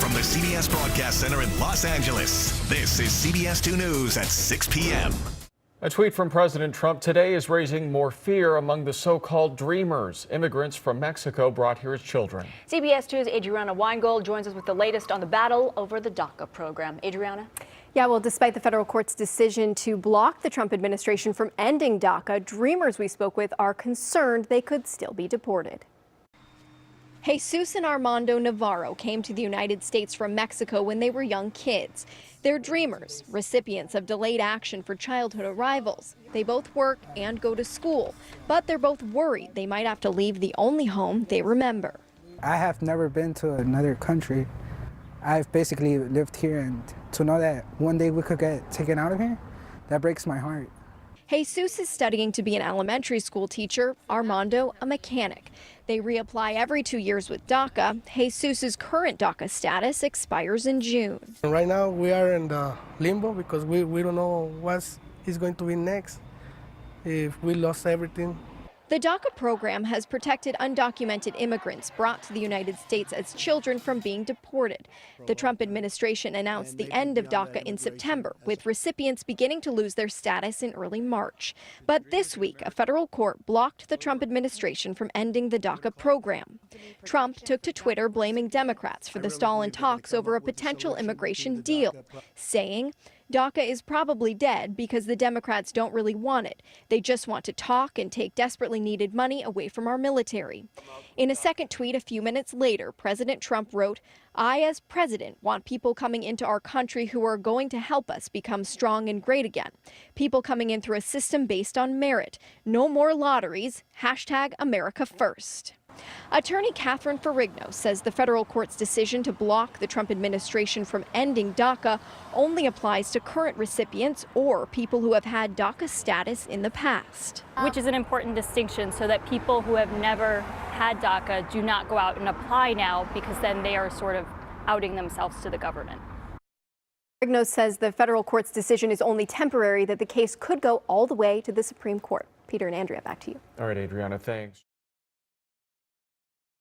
From the CBS Broadcast Center in Los Angeles, this is CBS 2 News at 6 p.m. A tweet from President Trump today is raising more fear among the so-called dreamers, immigrants from Mexico brought here as children. CBS 2's Adriana Weingold joins us with the latest on the battle over the DACA program. Adriana? Yeah, well, despite the federal court's decision to block the Trump administration from ending DACA, dreamers we spoke with are concerned they could still be deported. Jesus and Armando Navarro came to the United States from Mexico when they were young kids. They're dreamers, recipients of delayed action for childhood arrivals. They both work and go to school, but they're both worried they might have to leave the only home they remember. I have never been to another country. I've basically lived here, and to know that one day we could get taken out of here, that breaks my heart. Jesus is studying to be an elementary school teacher, Armando a mechanic. They reapply every 2 years with DACA. Jesus's current DACA status expires in June. Right now we are in the limbo because we don't know what is going to be next if we lost everything. The DACA program has protected undocumented immigrants brought to the United States as children from being deported. The Trump administration announced the end of DACA in September, with recipients beginning to lose their status in early March. But this week, a federal court blocked the Trump administration from ending the DACA program. Trump took to Twitter blaming Democrats for the stall in talks over a potential immigration deal, saying, DACA is probably dead because the Democrats don't really want it. They just want to talk and take desperately needed money away from our military. In a second tweet a few minutes later, President Trump wrote, I, as president, want people coming into our country who are going to help us become strong and great again. People coming in through a system based on merit. No more lotteries. Hashtag America First. Attorney Catherine Ferrigno says the federal court's decision to block the Trump administration from ending DACA only applies to current recipients or people who have had DACA status in the past. Which is an important distinction so that people who have never had DACA do not go out and apply now, because then they are sort of outing themselves to the government. Ferrigno says the federal court's decision is only temporary, that the case could go all the way to the Supreme Court. Peter and Andrea, back to you. All right, Adriana, thanks.